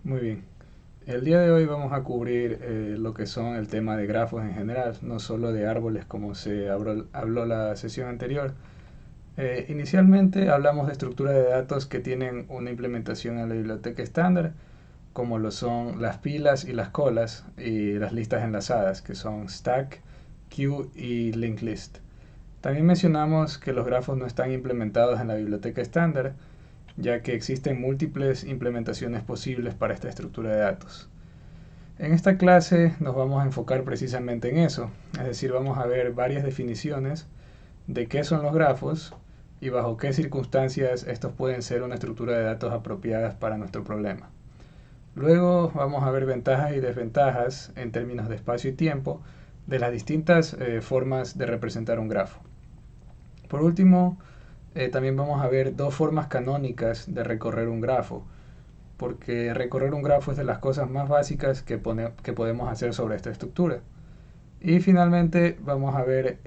Muy bien. El día de hoy vamos a cubrir lo que son el tema de grafos en general, no solo de árboles como se habló la sesión anterior. Inicialmente hablamos de estructuras de datos que tienen una implementación en la biblioteca estándar, como lo son las pilas y las colas y las listas enlazadas, que son stack, queue y linked list. También mencionamos que los grafos no están implementados en la biblioteca estándar, ya que existen múltiples implementaciones posibles para esta estructura de datos. En esta clase nos vamos a enfocar precisamente en eso, es decir, vamos a ver varias definiciones de qué son los grafos y bajo qué circunstancias estos pueden ser una estructura de datos apropiadas para nuestro problema. Luego vamos a ver ventajas y desventajas en términos de espacio y tiempo de las distintas formas de representar un grafo. Por último, también vamos a ver dos formas canónicas de recorrer un grafo, porque recorrer un grafo es de las cosas más básicas que podemos hacer sobre esta estructura. Y finalmente vamos a ver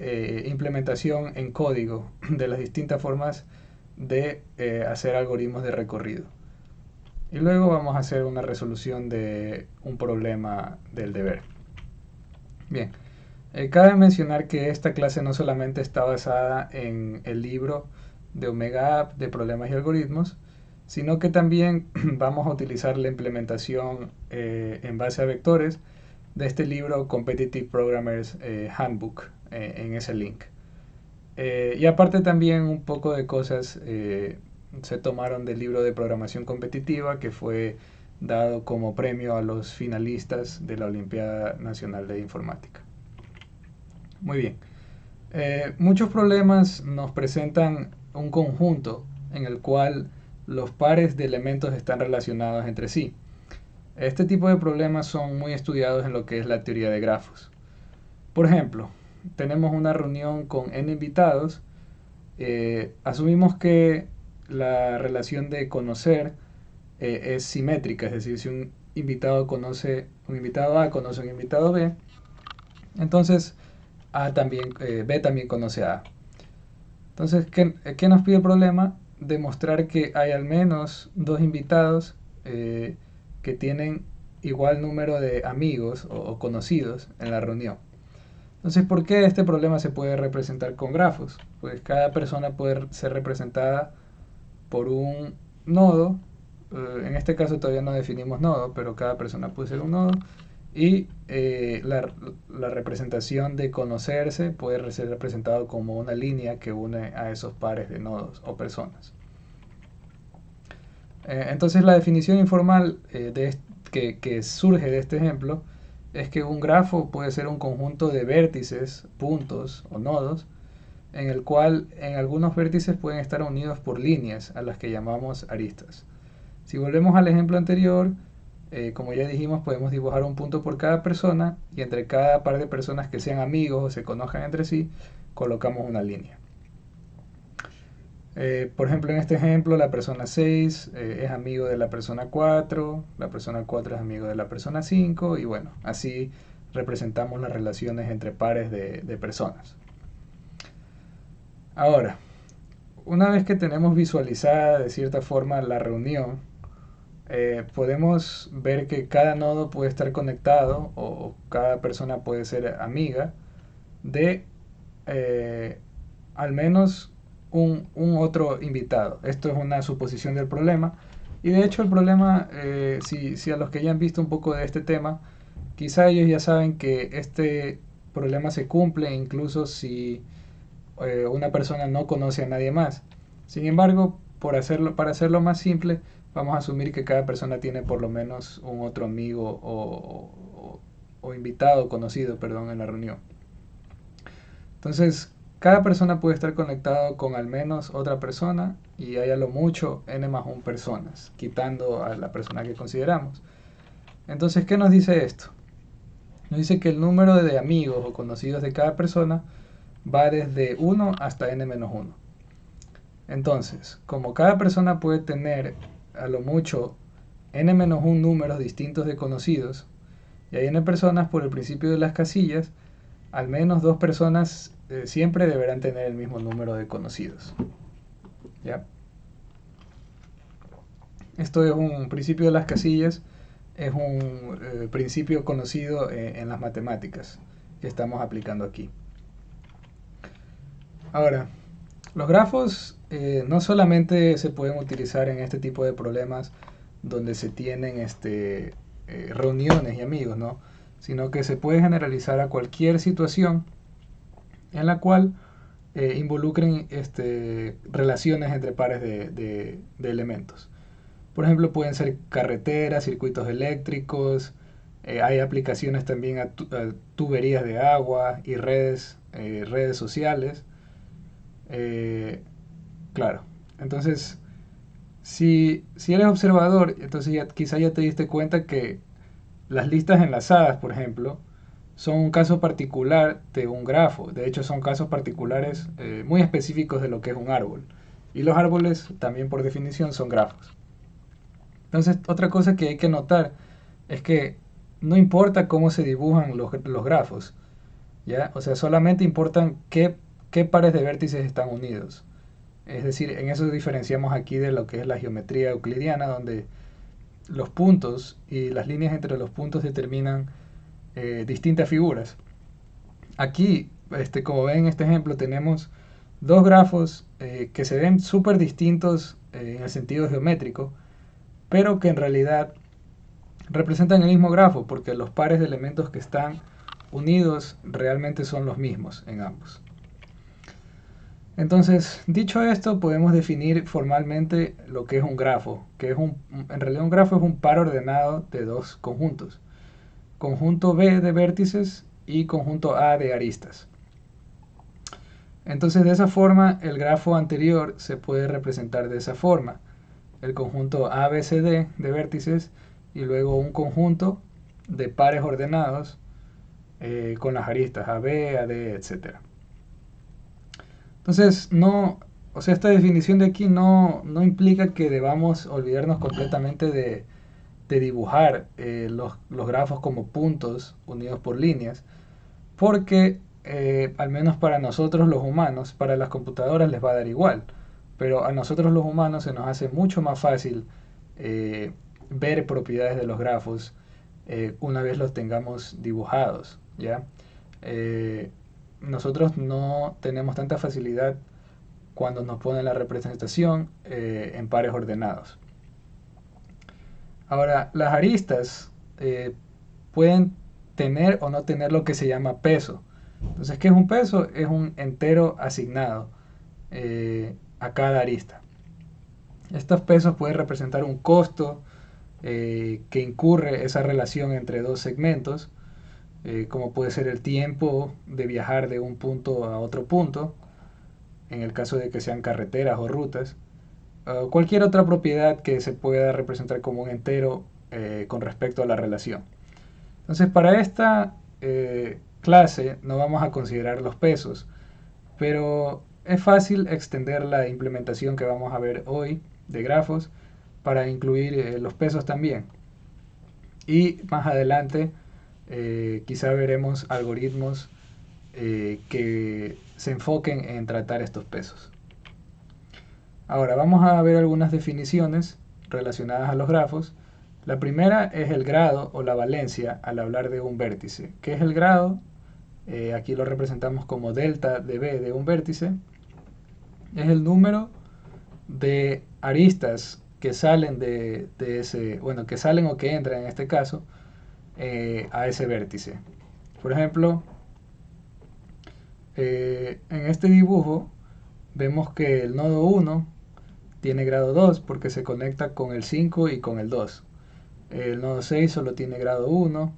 implementación en código de las distintas formas de hacer algoritmos de recorrido. Y luego vamos a hacer una resolución de un problema del deber. Bien, cabe mencionar que esta clase no solamente está basada en el libro de Omega App de problemas y algoritmos, sino que también vamos a utilizar la implementación en base a vectores de este libro Competitive Programmers Handbook en ese link. Y aparte también un poco de cosas se tomaron del libro de programación competitiva que fue dado como premio a los finalistas de la Olimpiada Nacional de Informática. Muy bien. Muchos problemas nos presentan un conjunto en el cual los pares de elementos están relacionados entre sí. Este tipo de problemas son muy estudiados en lo que es la teoría de grafos. Por ejemplo, tenemos una reunión con n invitados. Asumimos que la relación de conocer es simétrica, es decir, si un invitado A conoce a un invitado B, entonces B también conoce a A. Entonces, ¿qué nos pide el problema? Demostrar que hay al menos dos invitados que tienen igual número de amigos o conocidos en la reunión. Entonces, ¿por qué este problema se puede representar con grafos? Pues cada persona puede ser representada por un nodo. En este caso todavía no definimos nodo, pero cada persona puede ser un nodo. Y la representación de conocerse puede ser representado como una línea que une a esos pares de nodos o personas. Entonces la definición informal que surge de este ejemplo es que un grafo puede ser un conjunto de vértices, puntos o nodos, en el cual en algunos vértices pueden estar unidos por líneas a las que llamamos aristas. Si volvemos al ejemplo anterior, como ya dijimos, podemos dibujar un punto por cada persona y entre cada par de personas que sean amigos o se conozcan entre sí, colocamos una línea. Por ejemplo, en este ejemplo, la persona 6 es amigo de la persona 4, la persona 4 es amigo de la persona 5 y bueno, así representamos las relaciones entre pares de personas. Ahora, una vez que tenemos visualizada de cierta forma la reunión, podemos ver que cada nodo puede estar conectado o cada persona puede ser amiga de al menos un otro invitado. Esto es una suposición del problema. Y de hecho el problema, si a los que ya han visto un poco de este tema, quizá ellos ya saben que este problema se cumple incluso si una persona no conoce a nadie más. Sin embargo, para hacerlo más simple, vamos a asumir que cada persona tiene por lo menos un otro amigo o invitado conocido, perdón, en la reunión. Entonces, cada persona puede estar conectado con al menos otra persona y hay a lo mucho n más 1 personas, quitando a la persona que consideramos. Entonces, ¿qué nos dice esto? Nos dice que el número de amigos o conocidos de cada persona va desde 1 hasta n-1. Entonces, como cada persona puede tener a lo mucho n-1 números distintos de conocidos, y hay n personas por el principio de las casillas, al menos dos personas siempre deberán tener el mismo número de conocidos. ¿Ya? Esto es un principio de las casillas, es un principio conocido en las matemáticas que estamos aplicando aquí. Ahora, los grafos no solamente se pueden utilizar en este tipo de problemas donde se tienen reuniones y amigos, ¿no? Sino que se puede generalizar a cualquier situación en la cual involucren relaciones entre pares de elementos. Por ejemplo, pueden ser carreteras, circuitos eléctricos, hay aplicaciones también a tuberías de agua y redes sociales. Eh, claro, entonces, si eres observador, entonces quizá ya te diste cuenta que las listas enlazadas, por ejemplo, son un caso particular de un grafo. De hecho, son casos particulares muy específicos de lo que es un árbol. Y los árboles, también por definición, son grafos. Entonces, otra cosa que hay que notar es que no importa cómo se dibujan los grafos, ¿ya? O sea, solamente importan qué pares de vértices están unidos. Es decir, en eso diferenciamos aquí de lo que es la geometría euclidiana, donde los puntos y las líneas entre los puntos determinan distintas figuras. Aquí, como ven en este ejemplo, tenemos dos grafos que se ven súper distintos en el sentido geométrico, pero que en realidad representan el mismo grafo, porque los pares de elementos que están unidos realmente son los mismos en ambos. Entonces, dicho esto, podemos definir formalmente lo que es un grafo, que en realidad un grafo es un par ordenado de dos conjuntos. Conjunto B de vértices y conjunto A de aristas. Entonces, de esa forma, el grafo anterior se puede representar de esa forma. El conjunto ABCD de vértices y luego un conjunto de pares ordenados con las aristas AB, AD, etc. Entonces, o sea, esta definición de aquí no implica que debamos olvidarnos completamente de dibujar los grafos como puntos unidos por líneas, porque al menos para nosotros los humanos, para las computadoras les va a dar igual, pero a nosotros los humanos se nos hace mucho más fácil ver propiedades de los grafos una vez los tengamos dibujados, ¿ya? Nosotros no tenemos tanta facilidad cuando nos ponen la representación en pares ordenados. Ahora, las aristas pueden tener o no tener lo que se llama peso. Entonces, ¿qué es un peso? Es un entero asignado a cada arista. Estos pesos pueden representar un costo que incurre esa relación entre dos segmentos, como puede ser el tiempo de viajar de un punto a otro punto, en el caso de que sean carreteras o rutas, o cualquier otra propiedad que se pueda representar como un entero con respecto a la relación. Entonces, para esta clase no vamos a considerar los pesos, pero es fácil extender la implementación que vamos a ver hoy de grafos para incluir los pesos también. Y más adelante quizá veremos algoritmos que se enfoquen en tratar estos pesos. Ahora vamos a ver algunas definiciones relacionadas a los grafos. La primera es el grado o la valencia al hablar de un vértice. ¿Qué es el grado? Aquí lo representamos como delta de B de un vértice. Es el número de aristas que salen de ese, bueno, que salen o que entran en este caso a ese vértice. Por ejemplo, en este dibujo vemos que el nodo 1 tiene grado 2 porque se conecta con el 5 y con el 2. El nodo 6 solo tiene grado 1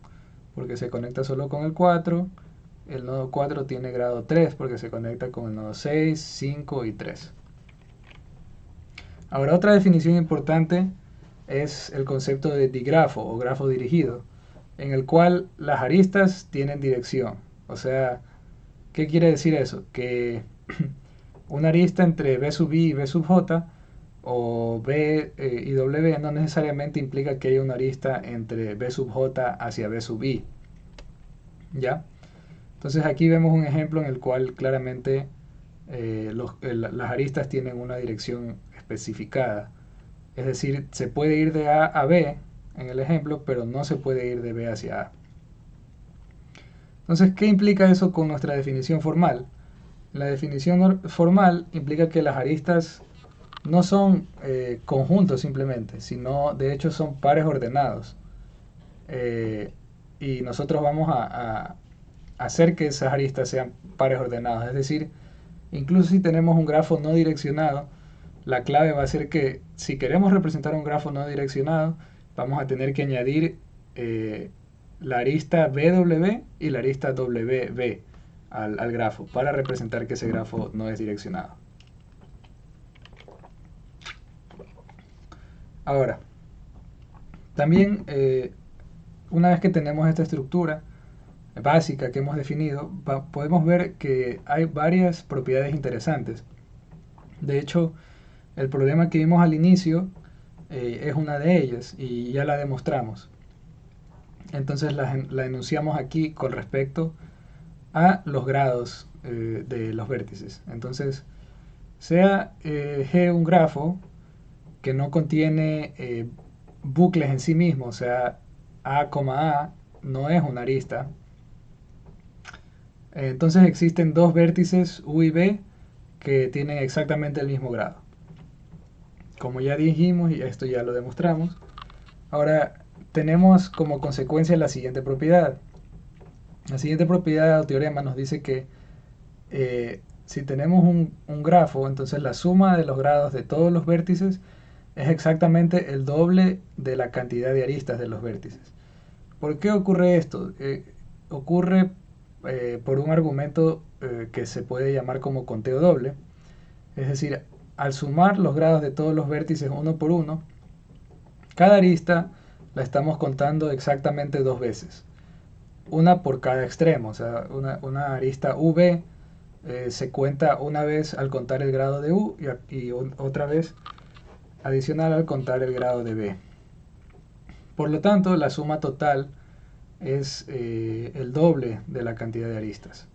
porque se conecta solo con el 4. El nodo 4 tiene grado 3 porque se conecta con el nodo 6, 5 y 3. Ahora, otra definición importante es el concepto de digrafo o grafo dirigido, en el cual las aristas tienen dirección. O sea, ¿qué quiere decir eso? Que una arista entre B sub I y B sub J o B y W no necesariamente implica que haya una arista entre B sub J hacia B sub I. ¿Ya? Entonces aquí vemos un ejemplo en el cual claramente las aristas tienen una dirección especificada. Es decir, se puede ir de A a B en el ejemplo, pero no se puede ir de B hacia A. Entonces, ¿qué implica eso con nuestra definición formal? La definición formal implica que las aristas no son conjuntos simplemente, sino de hecho son pares ordenados. Y nosotros vamos a hacer que esas aristas sean pares ordenados. Es decir, incluso si tenemos un grafo no direccionado, la clave va a ser que si queremos representar un grafo no direccionado, vamos a tener que añadir la arista BW y la arista WB al grafo para representar que ese grafo no es direccionado. Ahora, también una vez que tenemos esta estructura básica que hemos definido, podemos ver que hay varias propiedades interesantes. De hecho, el problema que vimos al inicio es una de ellas y ya la demostramos. Entonces la enunciamos aquí con respecto a los grados de los vértices. Entonces, sea G un grafo que no contiene bucles en sí mismo, o sea, A, no es una arista. Entonces existen dos vértices U y B que tienen exactamente el mismo grado. Como ya dijimos, y esto ya lo demostramos, ahora tenemos como consecuencia la siguiente propiedad. La siguiente propiedad o teorema nos dice que si tenemos un grafo, entonces la suma de los grados de todos los vértices es exactamente el doble de la cantidad de aristas de los vértices. ¿Por qué ocurre esto? Ocurre por un argumento que se puede llamar como conteo doble. Es decir, al sumar los grados de todos los vértices uno por uno, cada arista la estamos contando exactamente dos veces. Una por cada extremo, o sea, una arista UV se cuenta una vez al contar el grado de U y otra vez adicional al contar el grado de B. Por lo tanto, la suma total es el doble de la cantidad de aristas.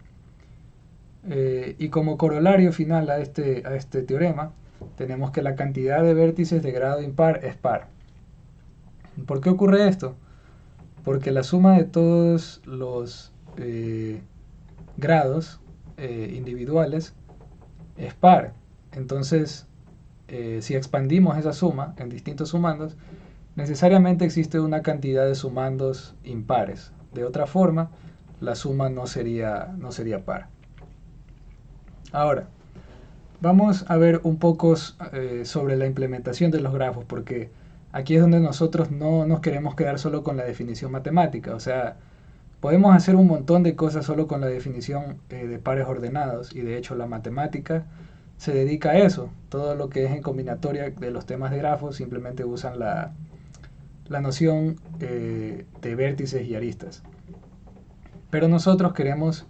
Y como corolario final a este teorema, tenemos que la cantidad de vértices de grado impar es par. ¿Por qué ocurre esto? Porque la suma de todos los grados individuales es par. Entonces, si expandimos esa suma en distintos sumandos, necesariamente existe una cantidad de sumandos impares. De otra forma, la suma no sería par. Ahora, vamos a ver un poco sobre la implementación de los grafos, porque aquí es donde nosotros no nos queremos quedar solo con la definición matemática. O sea, podemos hacer un montón de cosas solo con la definición de pares ordenados, y de hecho la matemática se dedica a eso. Todo lo que es en combinatoria de los temas de grafos simplemente usan la noción de vértices y aristas. Pero nosotros queremos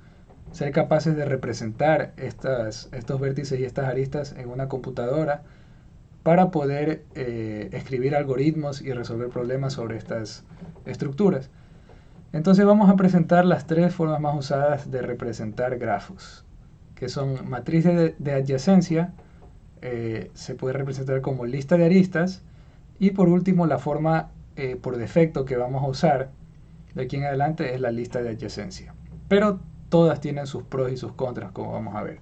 ser capaces de representar estos vértices y estas aristas en una computadora para poder escribir algoritmos y resolver problemas sobre estas estructuras. Entonces vamos a presentar las tres formas más usadas de representar grafos, que son matriz de adyacencia, se puede representar como lista de aristas, y por último la forma por defecto que vamos a usar de aquí en adelante es la lista de adyacencia. Pero todas tienen sus pros y sus contras, como vamos a ver.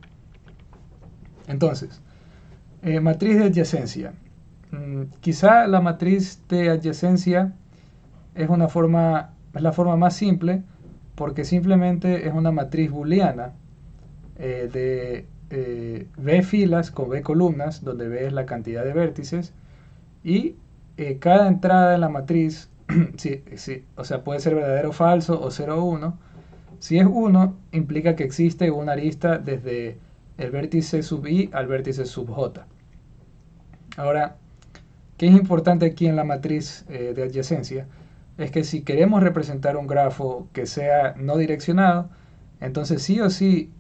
Entonces, matriz de adyacencia. Quizá la matriz de adyacencia es la forma más simple, porque simplemente es una matriz booleana de B filas con B columnas, donde B es la cantidad de vértices, y cada entrada en la matriz, o sea, puede ser verdadero o falso o 0 o 1. Si es 1, implica que existe una arista desde el vértice sub i al vértice sub j. Ahora, ¿qué es importante aquí en la matriz de adyacencia? Es que si queremos representar un grafo que sea no direccionado, entonces sí o sí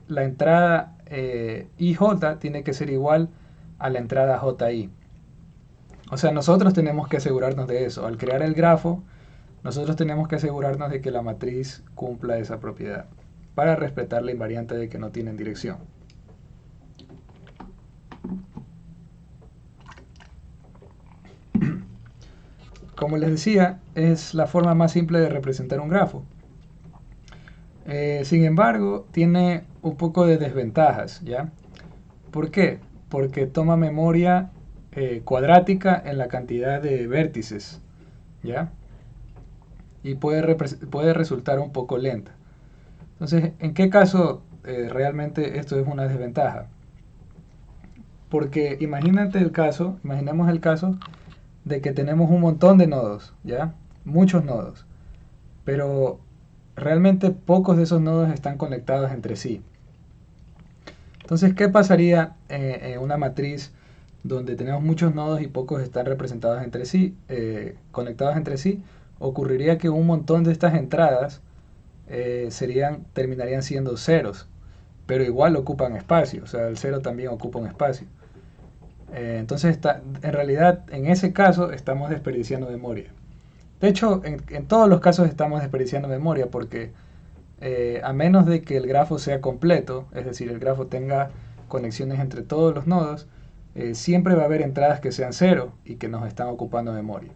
la entrada ij tiene que ser igual a la entrada ji. O sea, nosotros tenemos que asegurarnos de eso. Al crear el grafo, nosotros tenemos que asegurarnos de que la matriz cumpla esa propiedad para respetar la invariante de que no tienen dirección. como les decía, es la forma más simple de representar un grafo. Sin embargo, tiene un poco de desventajas, ¿ya? ¿Por qué? Porque toma memoria cuadrática en la cantidad de vértices, ¿ya? Y puede resultar un poco lenta. Entonces, ¿en qué caso realmente esto es una desventaja? Porque imaginemos el caso de que tenemos un montón de nodos, ¿ya? Muchos nodos, pero realmente pocos de esos nodos están conectados entre sí. Entonces, ¿qué pasaría en una matriz donde tenemos muchos nodos y pocos están representados entre sí, conectados entre sí? Ocurriría que un montón de estas entradas terminarían siendo ceros, pero igual ocupan espacio, o sea, el cero también ocupa un espacio. Entonces, en realidad, en ese caso, estamos desperdiciando memoria. De hecho, en todos los casos estamos desperdiciando memoria porque a menos de que el grafo sea completo, es decir, el grafo tenga conexiones entre todos los nodos, siempre va a haber entradas que sean cero y que nos están ocupando memoria.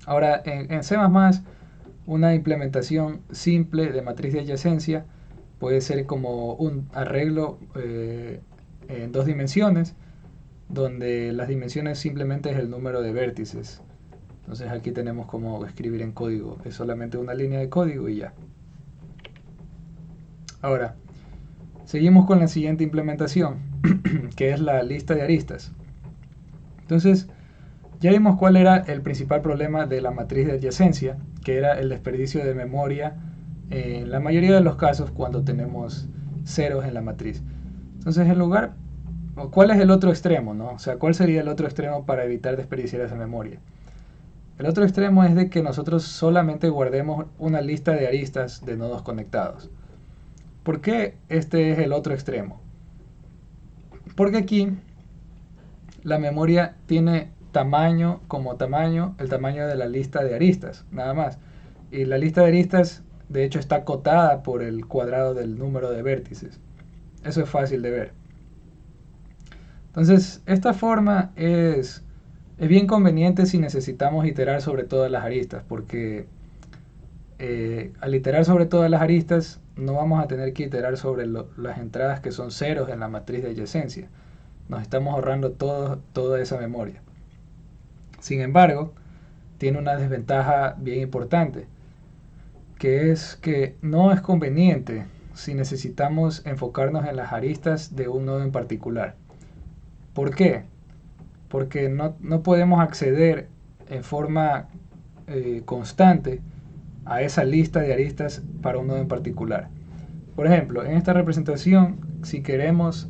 Ahora, en C++, una implementación simple de matriz de adyacencia puede ser como un arreglo en dos dimensiones, donde las dimensiones simplemente es el número de vértices. Entonces aquí tenemos como escribir en código, es solamente una línea de código y ya. Ahora, seguimos con la siguiente implementación, que es la lista de aristas. Entonces, ya vimos cuál era el principal problema de la matriz de adyacencia, que era el desperdicio de memoria en la mayoría de los casos cuando tenemos ceros en la matriz. Entonces, ¿cuál es el otro extremo, no? O sea, ¿cuál sería el otro extremo para evitar desperdiciar esa memoria? El otro extremo es de que nosotros solamente guardemos una lista de aristas de nodos conectados. ¿Por qué este es el otro extremo? Porque aquí la memoria tiene el tamaño de la lista de aristas, nada más. Y la lista de aristas, de hecho, está acotada por el cuadrado del número de vértices. Eso es fácil de ver. Entonces, esta forma es bien conveniente si necesitamos iterar sobre todas las aristas, porque al iterar sobre todas las aristas no vamos a tener que iterar sobre las entradas que son ceros en la matriz de adyacencia. Nos estamos ahorrando toda esa memoria. Sin embargo, tiene una desventaja bien importante, que es que no es conveniente si necesitamos enfocarnos en las aristas de un nodo en particular. ¿Por qué? Porque no podemos acceder en forma constante a esa lista de aristas para un nodo en particular. Por ejemplo, en esta representación, si quisiéramos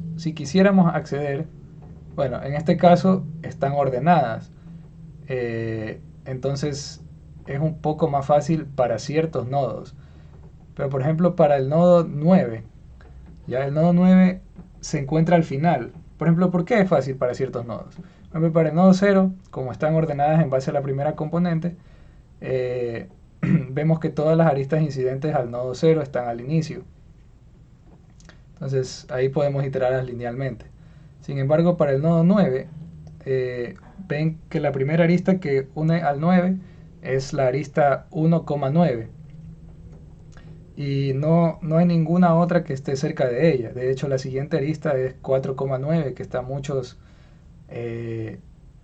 acceder, bueno, en este caso están ordenadas, entonces es un poco más fácil para ciertos nodos. Pero por ejemplo, para el nodo 9, ya el nodo 9 se encuentra al final. Por ejemplo, ¿por qué es fácil para ciertos nodos? Por ejemplo, para el nodo 0, como están ordenadas en base a la primera componente, vemos que todas las aristas incidentes al nodo 0 están al inicio. Entonces ahí podemos iterarlas linealmente. Sin embargo, para el nodo 9, ven que la primera arista que une al 9 es la arista 1,9. Y no hay ninguna otra que esté cerca de ella. De hecho, la siguiente arista es 4,9, que está a muchos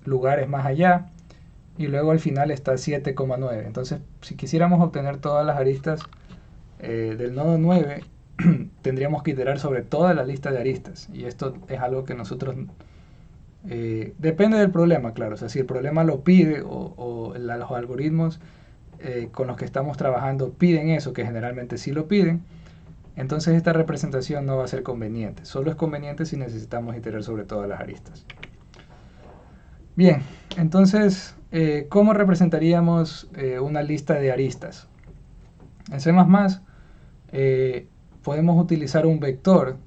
lugares más allá. Y luego al final está 7,9. Entonces, si quisiéramos obtener todas las aristas del nodo 9, tendríamos que iterar sobre toda la lista de aristas. Y esto es algo que nosotros... depende del problema, claro. O sea, si el problema lo pide o los algoritmos con los que estamos trabajando piden eso, que generalmente sí lo piden, entonces esta representación no va a ser conveniente. Solo es conveniente si necesitamos iterar sobre todas las aristas. Bien, entonces, ¿cómo representaríamos una lista de aristas? En C++, podemos utilizar un vector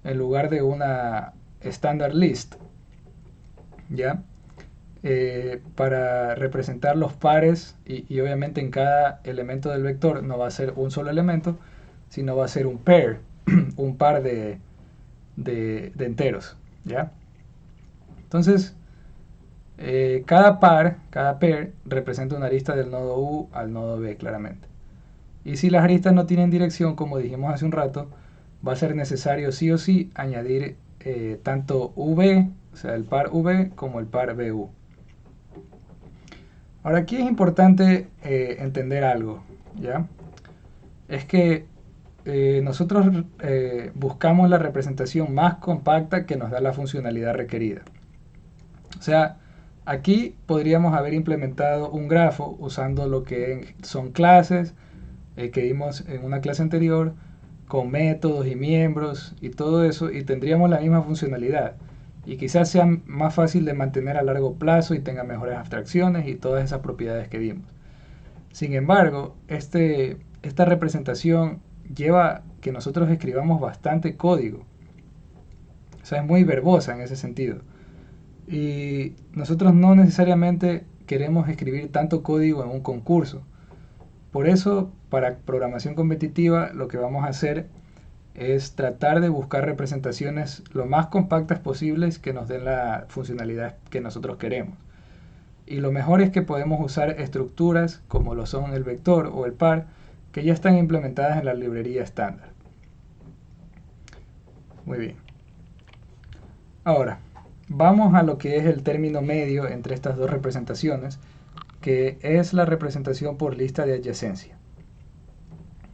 en lugar de una standard list, ¿ya? Para representar los pares y obviamente en cada elemento del vector no va a ser un solo elemento, sino va a ser un pair, un par de enteros, ¿ya? Entonces, Cada pair, representa una arista del nodo U al nodo B claramente. Y si las aristas no tienen dirección, como dijimos hace un rato, va a ser necesario sí o sí añadir tanto V, o sea, el par V, como el par BU. Ahora aquí es importante entender algo, ¿ya? Es que nosotros buscamos la representación más compacta que nos da la funcionalidad requerida. O sea, aquí podríamos haber implementado un grafo usando lo que son clases que vimos en una clase anterior, con métodos y miembros y todo eso, y tendríamos la misma funcionalidad. Y quizás sea más fácil de mantener a largo plazo y tenga mejores abstracciones y todas esas propiedades que vimos. Sin embargo, esta representación lleva que nosotros escribamos bastante código. O sea, es muy verbosa en ese sentido. Y nosotros no necesariamente queremos escribir tanto código en un concurso. Por eso, para programación competitiva, lo que vamos a hacer es tratar de buscar representaciones lo más compactas posibles que nos den la funcionalidad que nosotros queremos. Y lo mejor es que podemos usar estructuras como lo son el vector o el par, que ya están implementadas en la librería estándar. Muy bien. Ahora, vamos a lo que es el término medio entre estas dos representaciones, que es la representación por lista de adyacencia.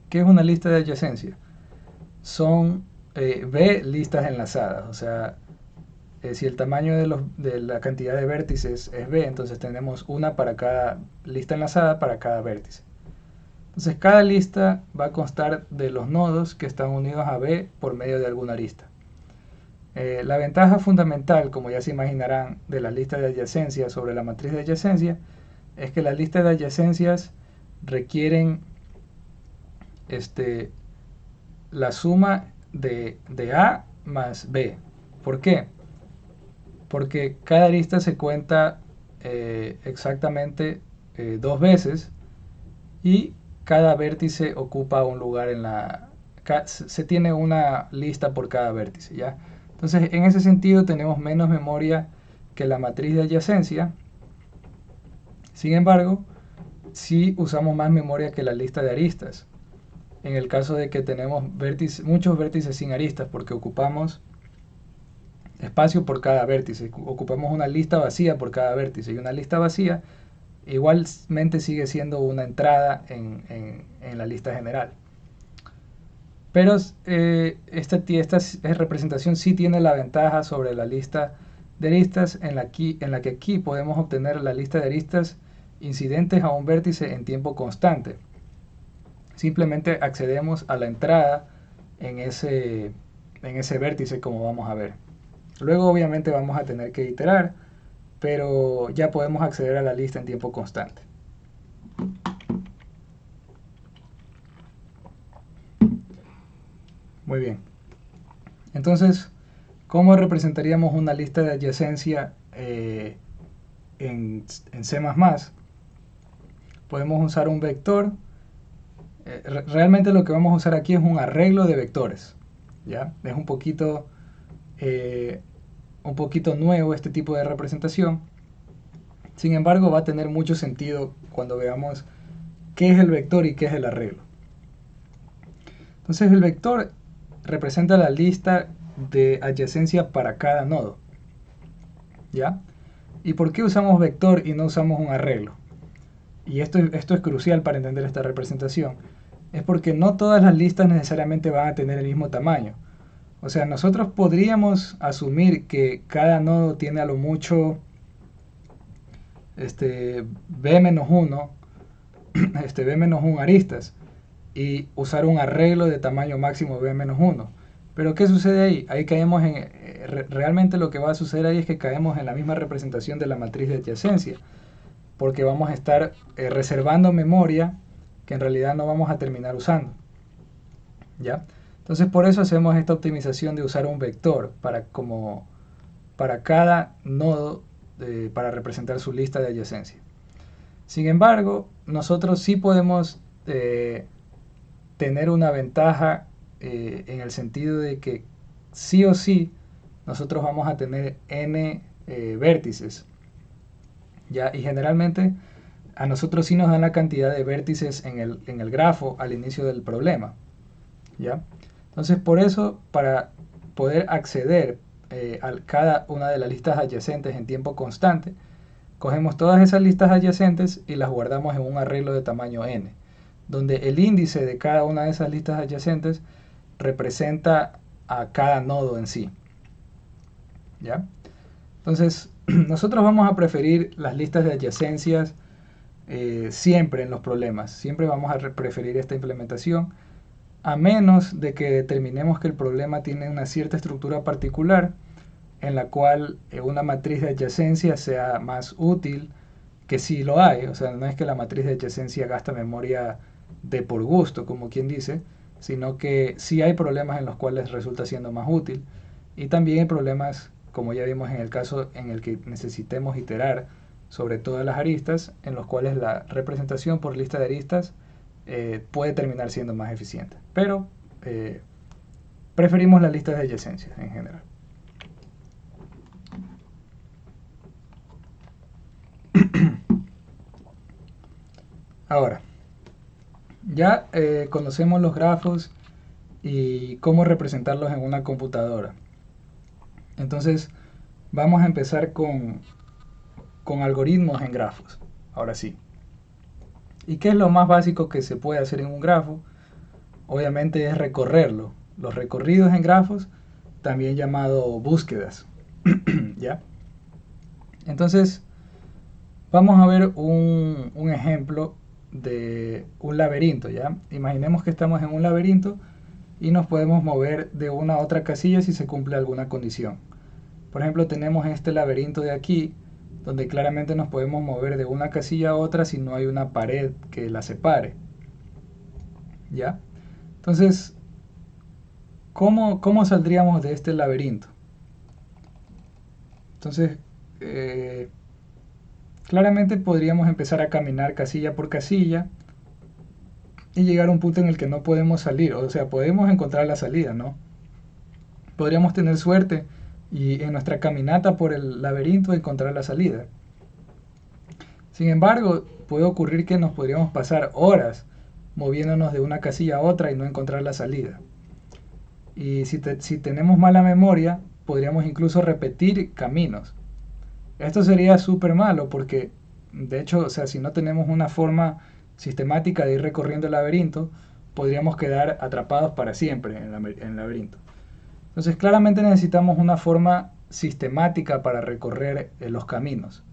¿Qué es una lista de adyacencia? Son B listas enlazadas, o sea, si el tamaño de la cantidad de vértices es B, entonces tenemos una para cada lista enlazada para cada vértice. Entonces cada lista va a constar de los nodos que están unidos a B por medio de alguna arista. La ventaja fundamental, como ya se imaginarán, de la lista de adyacencia sobre la matriz de adyacencia es que las listas de adyacencias requieren la suma de A más B. ¿Por qué? Porque cada arista se cuenta exactamente 2 veces y cada vértice ocupa un lugar en la... Se tiene una lista por cada vértice, ¿ya? Entonces, en ese sentido tenemos menos memoria que la matriz de adyacencia. Sin embargo, sí usamos más memoria que la lista de aristas. En el caso de que tenemos muchos vértices sin aristas, porque ocupamos espacio por cada vértice, ocupamos una lista vacía por cada vértice, y una lista vacía igualmente sigue siendo una entrada en la lista general. Pero esta representación sí tiene la ventaja sobre la lista de aristas en la que aquí podemos obtener la lista de aristas incidentes a un vértice en tiempo constante. Simplemente accedemos a la entrada en ese vértice, como vamos a ver. Luego obviamente vamos a tener que iterar, pero ya podemos acceder a la lista en tiempo constante. Muy bien. Entonces, ¿cómo representaríamos una lista de adyacencia en C++? Podemos usar un vector. Realmente lo que vamos a usar aquí es un arreglo de vectores, ¿ya? Es un poquito nuevo este tipo de representación. Sin embargo, va a tener mucho sentido cuando veamos qué es el vector y qué es el arreglo. Entonces, el vector representa la lista de adyacencia para cada nodo, ¿ya? ¿Y por qué usamos vector y no usamos un arreglo? Y esto es crucial para entender esta representación. Es porque no todas las listas necesariamente van a tener el mismo tamaño. O sea, nosotros podríamos asumir que cada nodo tiene a lo mucho B-1, B-1 aristas, y usar un arreglo de tamaño máximo B-1. Pero ¿qué sucede ahí? Ahí caemos realmente lo que va a suceder ahí es que caemos en la misma representación de la matriz de adyacencia, porque vamos a estar reservando memoria que en realidad no vamos a terminar usando, ¿ya? Entonces por eso hacemos esta optimización de usar un vector para cada nodo para representar su lista de adyacencia. Sin embargo, nosotros sí podemos tener una ventaja en el sentido de que sí o sí nosotros vamos a tener n vértices. ¿ya? Y generalmente a nosotros sí nos dan la cantidad de vértices en el grafo al inicio del problema, ¿ya? Entonces, por eso, para poder acceder a cada una de las listas adyacentes en tiempo constante, cogemos todas esas listas adyacentes y las guardamos en un arreglo de tamaño n, donde el índice de cada una de esas listas adyacentes representa a cada nodo en sí, ¿ya? Entonces, nosotros vamos a preferir las listas de adyacencias siempre en los problemas. Siempre vamos a preferir esta implementación, a menos de que determinemos que el problema tiene una cierta estructura particular en la cual una matriz de adyacencia sea más útil, que sí lo hay. O sea, no es que la matriz de adyacencia gasta memoria de por gusto, como quien dice, sino que sí hay problemas en los cuales resulta siendo más útil, y también hay problemas, como ya vimos en el caso en el que necesitemos iterar sobre todas las aristas, en los cuales la representación por lista de aristas puede terminar siendo más eficiente. Pero preferimos las listas de adyacencias en general. Ahora, ya conocemos los grafos y cómo representarlos en una computadora. Entonces, vamos a empezar con algoritmos en grafos. Ahora sí. ¿Y qué es lo más básico que se puede hacer en un grafo? Obviamente es recorrerlo. Los recorridos en grafos, también llamado búsquedas. ¿Ya? Entonces, vamos a ver un ejemplo de un laberinto, ¿ya? Imaginemos que estamos en un laberinto y nos podemos mover de una a otra casilla si se cumple alguna condición. Por ejemplo, tenemos este laberinto de aquí, donde claramente nos podemos mover de una casilla a otra si no hay una pared que la separe, ¿ya? Entonces, ¿cómo saldríamos de este laberinto? Entonces, claramente podríamos empezar a caminar casilla por casilla y llegar a un punto en el que no podemos salir. O sea, podemos encontrar la salida, ¿no? Podríamos tener suerte y en nuestra caminata por el laberinto encontrar la salida. Sin embargo, puede ocurrir que nos podríamos pasar horas moviéndonos de una casilla a otra y no encontrar la salida. Y si tenemos mala memoria, podríamos incluso repetir caminos. Esto sería súper malo porque, de hecho, o sea, si no tenemos una forma sistemática de ir recorriendo el laberinto, podríamos quedar atrapados para siempre en el laberinto. Entonces, claramente necesitamos una forma sistemática para recorrer los caminos.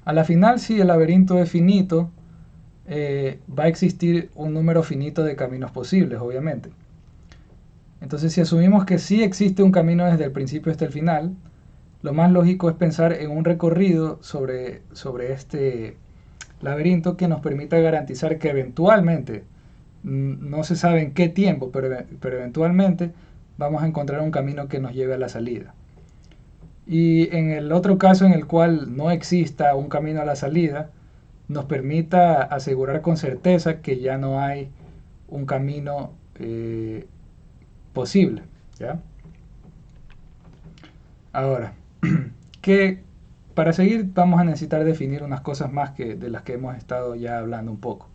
A la final, si el laberinto es finito, va a existir un número finito de caminos posibles, obviamente. Entonces, si asumimos que sí existe un camino desde el principio hasta el final, lo más lógico es pensar en un recorrido sobre este laberinto que nos permita garantizar que eventualmente, no se sabe en qué tiempo, pero eventualmente vamos a encontrar un camino que nos lleve a la salida. Y en el otro caso en el cual no exista un camino a la salida, nos permita asegurar con certeza que ya no hay un camino posible, ¿ya? Ahora, que para seguir vamos a necesitar definir unas cosas más de las que hemos estado ya hablando un poco.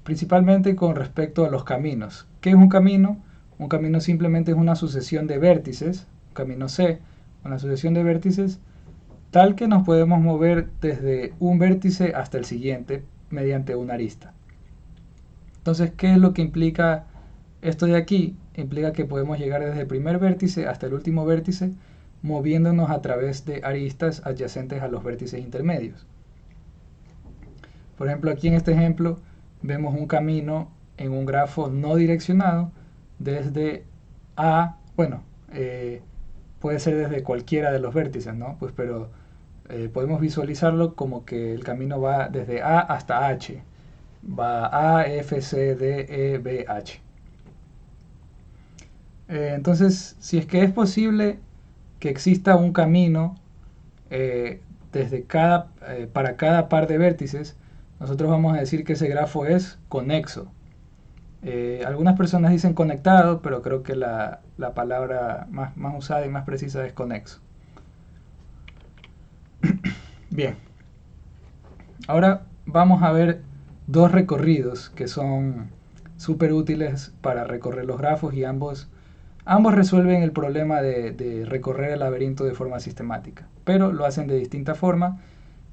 Principalmente con respecto a los caminos. ¿Qué es un camino? Un camino simplemente es una sucesión de vértices, un camino C, una sucesión de vértices tal que nos podemos mover desde un vértice hasta el siguiente mediante una arista. Entonces, ¿qué es lo que implica esto de aquí? Implica que podemos llegar desde el primer vértice hasta el último vértice moviéndonos a través de aristas adyacentes a los vértices intermedios. Por ejemplo, aquí en este ejemplo vemos un camino en un grafo no direccionado desde A, bueno, puede ser desde cualquiera de los vértices, ¿no? Pues pero podemos visualizarlo como que el camino va desde A hasta H. Va A, F, C, D, E, B, H. Entonces, si es que es posible que exista un camino para cada par de vértices, nosotros vamos a decir que ese grafo es conexo. Algunas personas dicen conectado, pero creo que la palabra más usada y más precisa es conexo. Bien, ahora vamos a ver dos recorridos que son súper útiles para recorrer los grafos y ambos resuelven el problema de recorrer el laberinto de forma sistemática, pero lo hacen de distinta forma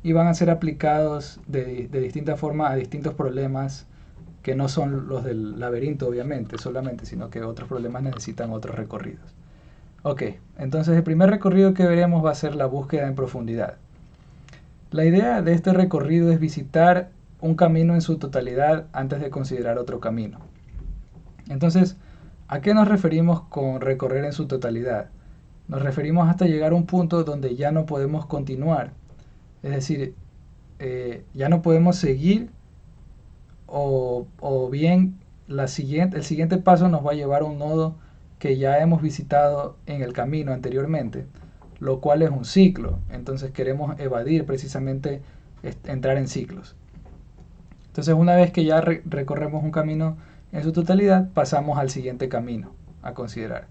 y van a ser aplicados de distinta forma a distintos problemas que no son los del laberinto obviamente solamente, sino que otros problemas necesitan otros recorridos. Ok, entonces el primer recorrido que veremos va a ser la búsqueda en profundidad. La idea de este recorrido es visitar un camino en su totalidad antes de considerar otro camino. Entonces, ¿a qué nos referimos con recorrer en su totalidad? Nos referimos hasta llegar a un punto donde ya no podemos continuar. Es decir, ya no podemos seguir o bien el siguiente paso nos va a llevar a un nodo que ya hemos visitado en el camino anteriormente, lo cual es un ciclo. Entonces queremos evadir precisamente entrar en ciclos. Entonces una vez que ya recorremos un camino en su totalidad, pasamos al siguiente camino a considerar.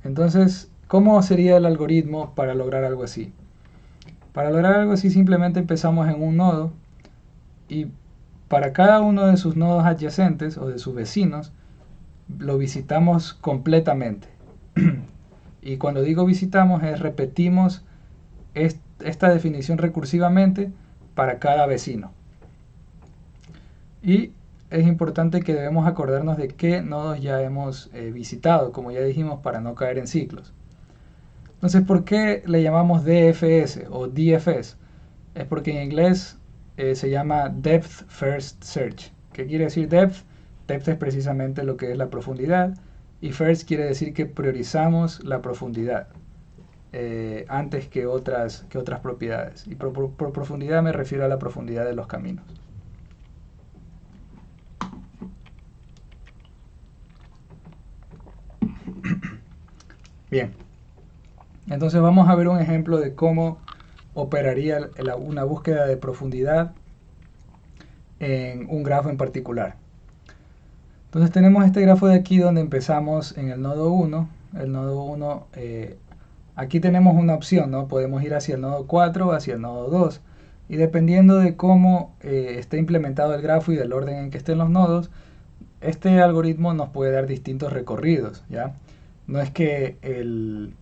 Entonces, ¿cómo sería el algoritmo para lograr algo así? Para lograr algo así simplemente empezamos en un nodo y para cada uno de sus nodos adyacentes o de sus vecinos lo visitamos completamente. Y cuando digo visitamos es repetimos esta definición recursivamente para cada vecino. Y es importante que debemos acordarnos de qué nodos ya hemos visitado, como ya dijimos, para no caer en ciclos. Entonces, ¿por qué le llamamos DFS o DFS? Es porque en inglés se llama Depth First Search. ¿Qué quiere decir depth? Depth es precisamente lo que es la profundidad y first quiere decir que priorizamos la profundidad antes que otras propiedades. Y por profundidad me refiero a la profundidad de los caminos. Bien, entonces vamos a ver un ejemplo de cómo operaría una búsqueda de profundidad en un grafo en particular. Entonces tenemos este grafo de aquí donde empezamos en el nodo 1. El nodo 1, aquí tenemos una opción, ¿no? Podemos ir hacia el nodo 4 o hacia el nodo 2. Y dependiendo de cómo esté implementado el grafo y del orden en que estén los nodos, este algoritmo nos puede dar distintos recorridos, ¿ya? No es que el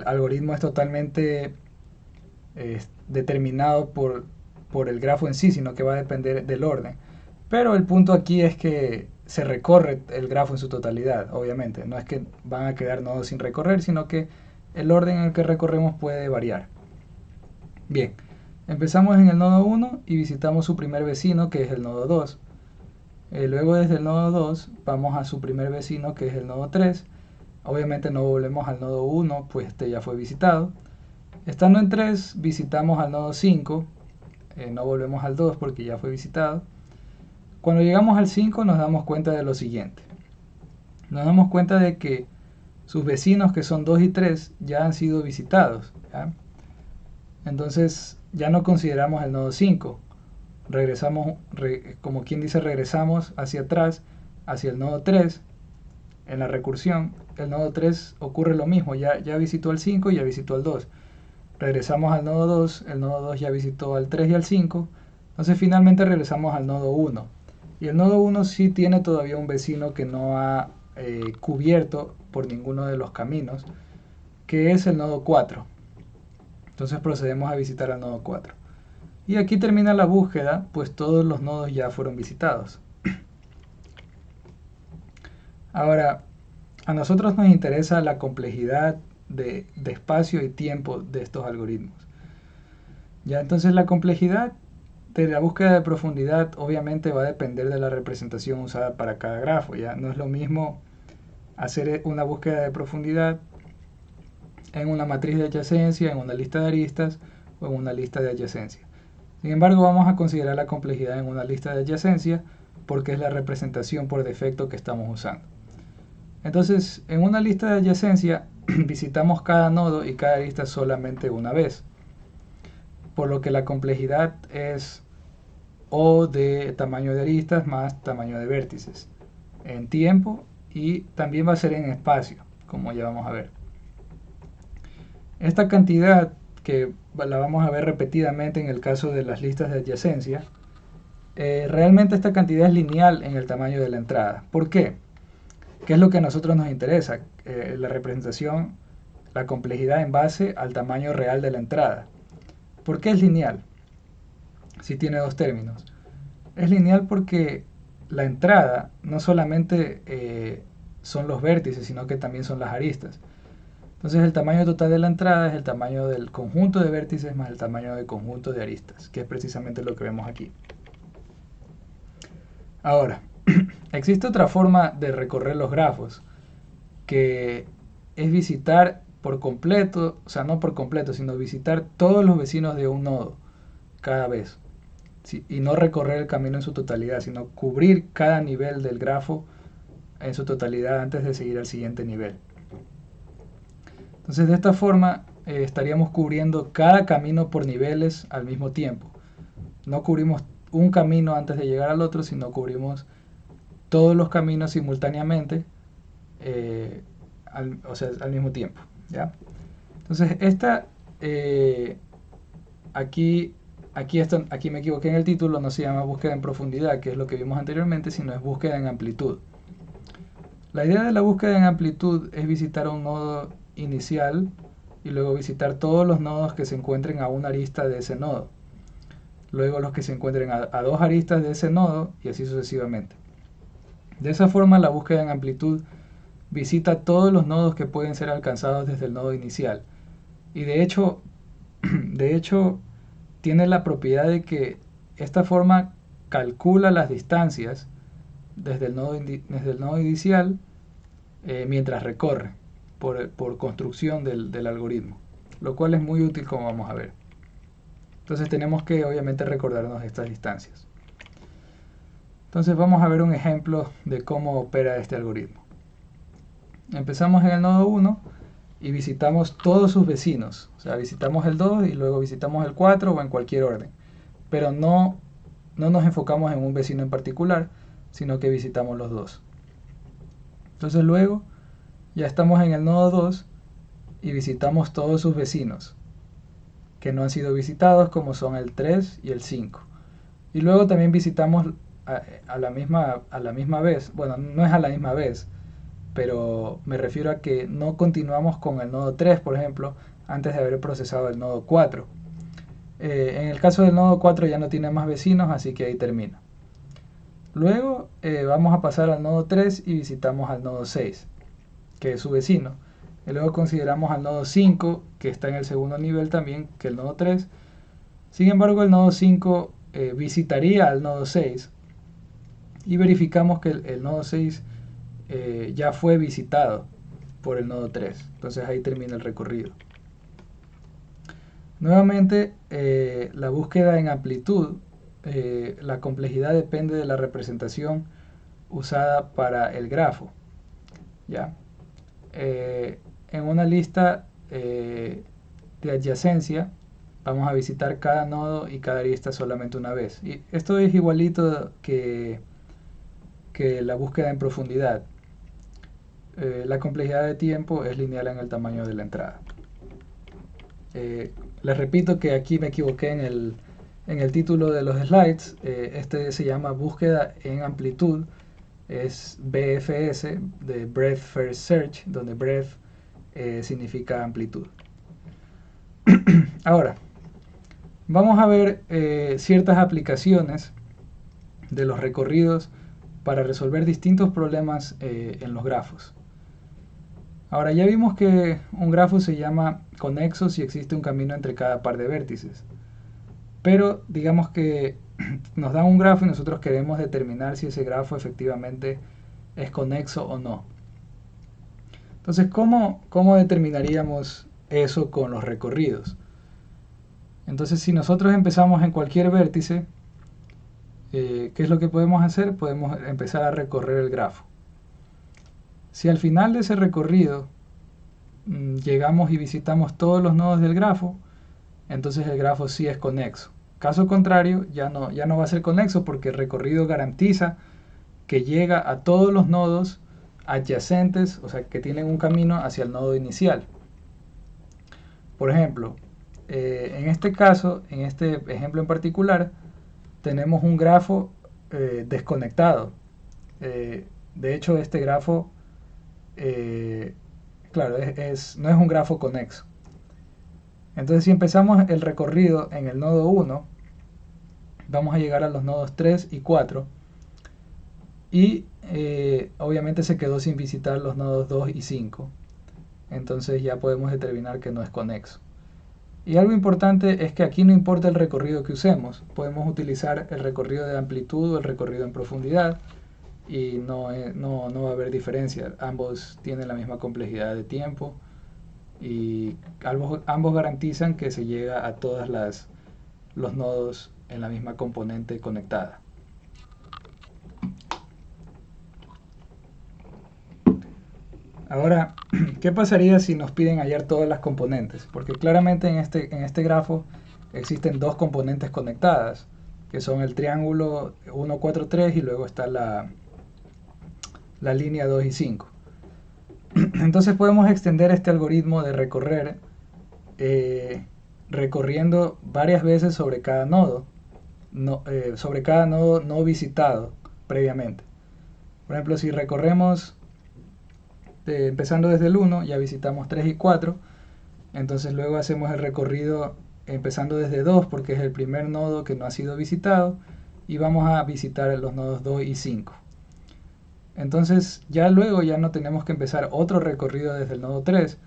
algoritmo es totalmente determinado por el grafo en sí, sino que va a depender del orden. Pero el punto aquí es que se recorre el grafo en su totalidad, obviamente. No es que van a quedar nodos sin recorrer, sino que el orden en el que recorremos puede variar. Bien, empezamos en el nodo 1 y visitamos su primer vecino, que es el nodo 2. Luego desde el nodo 2 vamos a su primer vecino, que es el nodo 3. Obviamente no volvemos al nodo 1, pues este ya fue visitado. Estando en 3, visitamos al nodo 5. No volvemos al 2 porque ya fue visitado. Cuando llegamos al 5 nos damos cuenta de lo siguiente. Nos damos cuenta de que sus vecinos, que son 2 y 3, ya han sido visitados, ¿ya? Entonces ya no consideramos el nodo 5. Regresamos, como quien dice, regresamos hacia atrás, hacia el nodo 3. En la recursión, el nodo 3 ocurre lo mismo, ya visitó al 5 y ya visitó al 2. Regresamos al nodo 2, el nodo 2 ya visitó al 3 y al 5. Entonces finalmente regresamos al nodo 1. Y el nodo 1 sí tiene todavía un vecino que no ha cubierto por ninguno de los caminos, que es el nodo 4. Entonces procedemos a visitar al nodo 4. Y aquí termina la búsqueda, pues todos los nodos ya fueron visitados. Ahora, a nosotros nos interesa la complejidad de espacio y tiempo de estos algoritmos. Ya, entonces la complejidad de la búsqueda de profundidad obviamente va a depender de la representación usada para cada grafo. Ya no es lo mismo hacer una búsqueda de profundidad en una matriz de adyacencia, en una lista de aristas o en una lista de adyacencia. Sin embargo, vamos a considerar la complejidad en una lista de adyacencia porque es la representación por defecto que estamos usando. Entonces, en una lista de adyacencia visitamos cada nodo y cada arista solamente una vez, por lo que la complejidad es O de tamaño de aristas más tamaño de vértices en tiempo y también va a ser en espacio, como ya vamos a ver. Esta cantidad, que la vamos a ver repetidamente en el caso de las listas de adyacencia, realmente esta cantidad es lineal en el tamaño de la entrada. ¿Por qué? ¿Qué es lo que a nosotros nos interesa? La representación, la complejidad en base al tamaño real de la entrada. ¿Por qué es lineal? Si tiene dos términos. Es lineal porque la entrada no solamente son los vértices, sino que también son las aristas. Entonces el tamaño total de la entrada es el tamaño del conjunto de vértices más el tamaño del conjunto de aristas, que es precisamente lo que vemos aquí. Ahora, existe otra forma de recorrer los grafos, que es visitar por completo, o sea, no por completo, sino visitar todos los vecinos de un nodo cada vez. Sí, y no recorrer el camino en su totalidad, sino cubrir cada nivel del grafo en su totalidad antes de seguir al siguiente nivel. Entonces, de esta forma estaríamos cubriendo cada camino por niveles al mismo tiempo. No cubrimos un camino antes de llegar al otro, sino cubrimos todos los caminos simultáneamente, al mismo tiempo, ¿ya? Entonces, aquí me equivoqué en el título, no se llama búsqueda en profundidad, que es lo que vimos anteriormente, sino es búsqueda en amplitud. La idea de la búsqueda en amplitud es visitar un nodo inicial y luego visitar todos los nodos que se encuentren a una arista de ese nodo. Luego los que se encuentren a dos aristas de ese nodo y así sucesivamente. De esa forma, la búsqueda en amplitud visita todos los nodos que pueden ser alcanzados desde el nodo inicial. Y de hecho tiene la propiedad de que esta forma calcula las distancias desde el nodo inicial mientras recorre por construcción del algoritmo, lo cual es muy útil, como vamos a ver. Entonces tenemos que obviamente recordarnos estas distancias. Entonces vamos a ver un ejemplo de cómo opera este algoritmo. Empezamos en el nodo 1 y visitamos todos sus vecinos. O sea, visitamos el 2 y luego visitamos el 4 o en cualquier orden. Pero no nos enfocamos en un vecino en particular, sino que visitamos los dos. Entonces luego ya estamos en el nodo 2 y visitamos todos sus vecinos que no han sido visitados, como son el 3 y el 5. Y luego también visitamos a la misma vez, bueno, no es a la misma vez, pero me refiero a que no continuamos con el nodo 3, por ejemplo, antes de haber procesado el nodo 4. En el caso del nodo 4 ya no tiene más vecinos, así que ahí termina. Luego vamos a pasar al nodo 3 y visitamos al nodo 6, que es su vecino. Y luego consideramos al nodo 5, que está en el segundo nivel también, que el nodo 3. Sin embargo, el nodo 5 visitaría al nodo 6 y verificamos que el nodo 6 ya fue visitado por el nodo 3. Entonces ahí termina el recorrido. Nuevamente, la búsqueda en amplitud, la complejidad depende de la representación usada para el grafo. ¿Ya? En una lista de adyacencia vamos a visitar cada nodo y cada arista solamente una vez. Y esto es igualito que la búsqueda en profundidad. La complejidad de tiempo es lineal en el tamaño de la entrada. Les repito que aquí me equivoqué en el título de los slides. Este se llama búsqueda en amplitud. Es BFS, de Breadth First Search, donde breadth significa amplitud. Ahora, vamos a ver ciertas aplicaciones de los recorridos para resolver distintos problemas en los grafos. Ahora, ya vimos que un grafo se llama conexo si existe un camino entre cada par de vértices. Pero digamos que nos dan un grafo y nosotros queremos determinar si ese grafo efectivamente es conexo o no. Entonces, ¿cómo determinaríamos eso con los recorridos? Entonces, si nosotros empezamos en cualquier vértice, ¿qué es lo que podemos hacer? Podemos empezar a recorrer el grafo. Si al final de ese recorrido llegamos y visitamos todos los nodos del grafo, entonces el grafo sí es conexo. Caso contrario, ya no va a ser conexo porque el recorrido garantiza que llega a todos los nodos adyacentes, o sea, que tienen un camino hacia el nodo inicial. Por ejemplo, en este caso, en este ejemplo en particular, tenemos un grafo desconectado. De hecho, este grafo, eh, claro, no es un grafo conexo. Entonces, si empezamos el recorrido en el nodo 1, vamos a llegar a los nodos 3 y 4. Y obviamente se quedó sin visitar los nodos 2 y 5. Entonces ya podemos determinar que no es conexo. Y algo importante es que aquí no importa el recorrido que usemos. Podemos utilizar el recorrido de amplitud o el recorrido en profundidad y no va a haber diferencia. Ambos tienen la misma complejidad de tiempo y ambos garantizan que se llega a todos los nodos en la misma componente conectada. Ahora, ¿qué pasaría si nos piden hallar todas las componentes? Porque claramente en este grafo existen dos componentes conectadas, que son el triángulo 1, 4, 3 y luego está la línea 2 y 5. Entonces podemos extender este algoritmo de recorrer recorriendo varias veces sobre cada nodo, no visitado previamente. Por ejemplo, si recorremos empezando desde el 1, ya visitamos 3 y 4, entonces luego hacemos el recorrido empezando desde 2 porque es el primer nodo que no ha sido visitado y vamos a visitar los nodos 2 y 5. Entonces ya luego ya no tenemos que empezar otro recorrido desde el nodo 3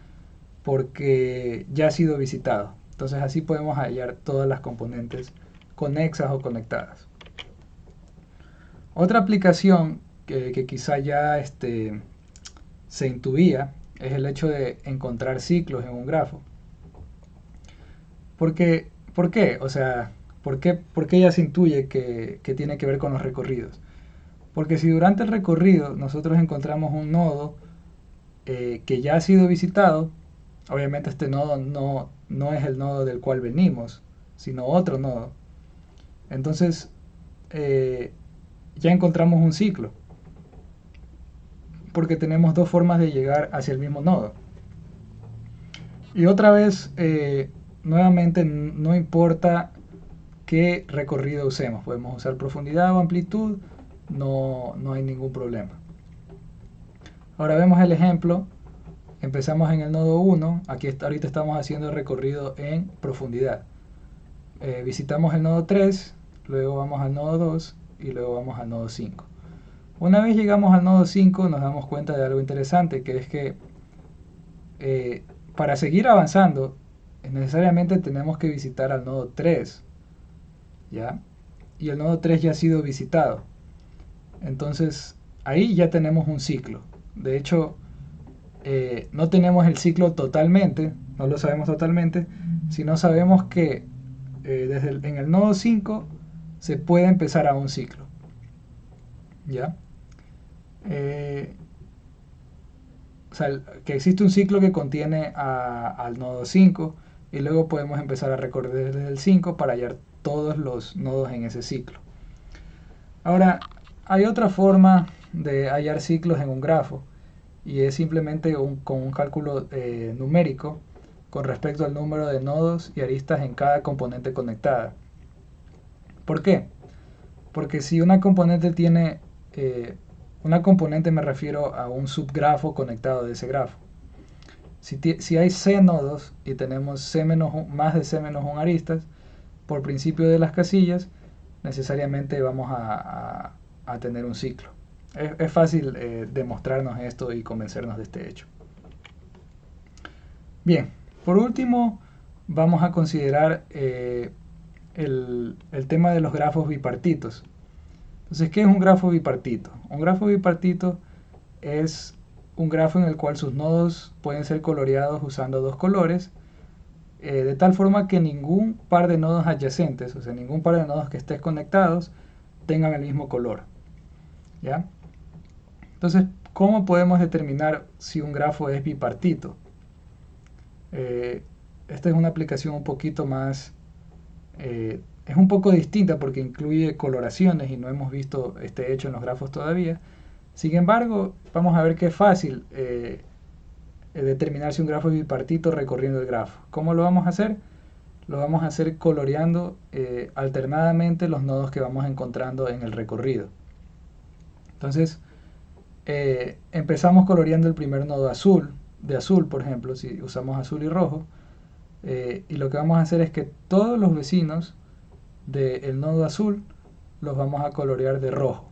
porque ya ha sido visitado. Entonces así podemos hallar todas las componentes conexas o conectadas. Otra aplicación que quizá ya se intuía es el hecho de encontrar ciclos en un grafo. ¿Por qué? O sea, ¿por qué ya se intuye que tiene que ver con los recorridos? Porque si durante el recorrido nosotros encontramos un nodo que ya ha sido visitado, obviamente este nodo no es el nodo del cual venimos, sino otro nodo. Entonces, ya encontramos un ciclo, porque tenemos dos formas de llegar hacia el mismo nodo. Y otra vez, nuevamente, no importa qué recorrido usemos, podemos usar profundidad o amplitud, no hay ningún problema. Ahora vemos el ejemplo. Empezamos en el nodo 1, aquí ahorita estamos haciendo el recorrido en profundidad. Visitamos el nodo 3, luego vamos al nodo 2 y luego vamos al nodo 5. Una vez llegamos al nodo 5 nos damos cuenta de algo interesante, que es que para seguir avanzando necesariamente tenemos que visitar al nodo 3, ¿ya? Y el nodo 3 ya ha sido visitado. Entonces ahí ya tenemos un ciclo. De hecho, no tenemos el ciclo totalmente, no lo sabemos totalmente, sino sabemos que en el nodo 5 se puede empezar a un ciclo. ¿Ya? O sea, que existe un ciclo que contiene al nodo 5 y luego podemos empezar a recorrer desde el 5 para hallar todos los nodos en ese ciclo. Ahora, hay otra forma de hallar ciclos en un grafo y es simplemente con un cálculo numérico con respecto al número de nodos y aristas en cada componente conectada. ¿Por qué? Porque si una componente tiene, una componente me refiero a un subgrafo conectado de ese grafo. Si hay C nodos y tenemos más de C-1 aristas, por principio de las casillas, necesariamente vamos a tener un ciclo. Es fácil demostrarnos esto y convencernos de este hecho. Bien, por último vamos a considerar el tema de los grafos bipartitos. Entonces, ¿qué es un grafo bipartito? Un grafo bipartito es un grafo en el cual sus nodos pueden ser coloreados usando dos colores, de tal forma que ningún par de nodos adyacentes, o sea, ningún par de nodos que estén conectados, tengan el mismo color. ¿Ya? Entonces, ¿cómo podemos determinar si un grafo es bipartito? Esta es una aplicación un poquito más... es un poco distinta porque incluye coloraciones y no hemos visto este hecho en los grafos todavía. Sin embargo, vamos a ver que es fácil determinar si un grafo es bipartito recorriendo el grafo. ¿Cómo lo vamos a hacer? Lo vamos a hacer coloreando alternadamente los nodos que vamos encontrando en el recorrido. Entonces, empezamos coloreando el primer nodo azul, de azul por ejemplo, si usamos azul y rojo, y lo que vamos a hacer es que todos los vecinos del nodo azul los vamos a colorear de rojo.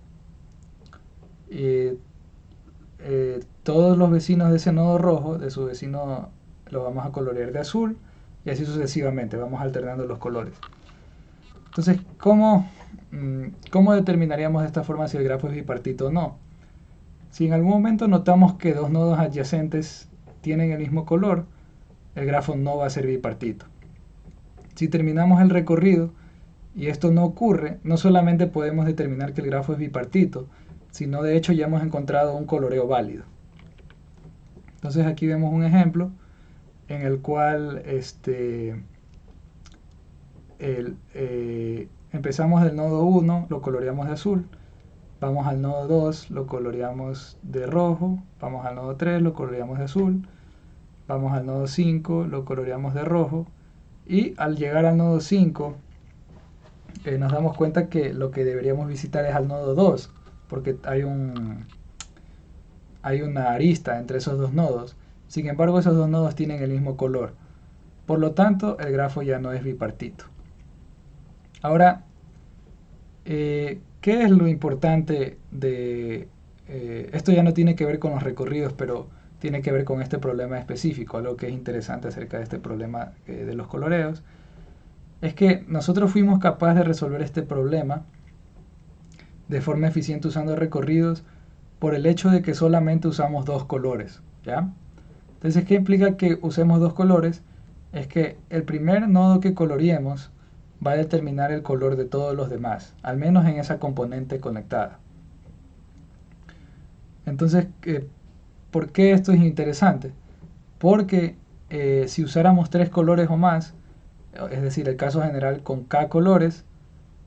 Todos los vecinos de ese nodo rojo, de su vecino, los vamos a colorear de azul, y así sucesivamente, vamos alternando los colores. Entonces, ¿cómo determinaríamos de esta forma si el grafo es bipartito o no? Si en algún momento notamos que dos nodos adyacentes tienen el mismo color, el grafo no va a ser bipartito. Si terminamos el recorrido y esto no ocurre, no solamente podemos determinar que el grafo es bipartito, sino de hecho ya hemos encontrado un coloreo válido. Entonces aquí vemos un ejemplo en el cual empezamos del nodo 1, lo coloreamos de azul, vamos al nodo 2, lo coloreamos de rojo, vamos al nodo 3, lo coloreamos de azul, vamos al nodo 5, lo coloreamos de rojo, y al llegar al nodo 5 nos damos cuenta que lo que deberíamos visitar es al nodo 2, porque hay una arista entre esos dos nodos. Sin embargo, esos dos nodos tienen el mismo color. Por lo tanto, el grafo ya no es bipartito. Ahora, ¿qué es lo importante de... esto ya no tiene que ver con los recorridos, pero tiene que ver con este problema específico. Algo que es interesante acerca de este problema de los coloreos es que nosotros fuimos capaces de resolver este problema de forma eficiente usando recorridos por el hecho de que solamente usamos dos colores, ¿ya? Entonces, ¿qué implica que usemos dos colores? Es que el primer nodo que coloreemos va a determinar el color de todos los demás, al menos en esa componente conectada. Entonces, ¿por qué esto es interesante? Porque si usáramos tres colores o más, es decir, el caso general con K colores,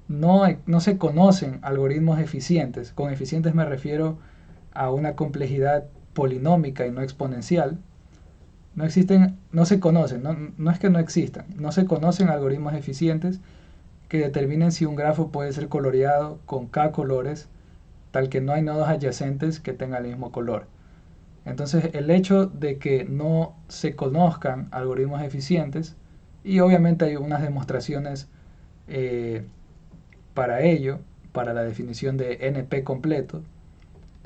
no se conocen algoritmos eficientes. Con eficientes me refiero a una complejidad polinómica y no exponencial. No se conocen, no es que no existan, no se conocen algoritmos eficientes que determinen si un grafo puede ser coloreado con K colores, tal que no hay nodos adyacentes que tengan el mismo color. Entonces, el hecho de que no se conozcan algoritmos eficientes, y obviamente hay unas demostraciones para ello, para la definición de NP completo.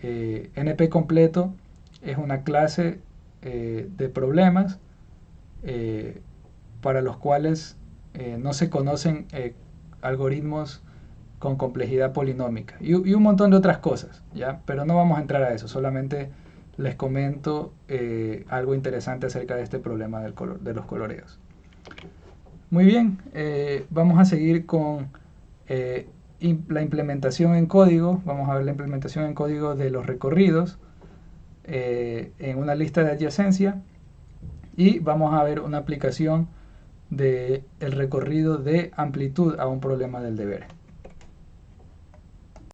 NP completo es una clase de problemas para los cuales no se conocen algoritmos con complejidad polinómica y un montón de otras cosas, ¿ya? Pero no vamos a entrar a eso, solamente les comento algo interesante acerca de este problema de los coloreos. Muy bien, vamos a seguir con la implementación en código. Vamos a ver la implementación en código de los recorridos en una lista de adyacencia, y vamos a ver una aplicación del recorrido de amplitud a un problema del deber.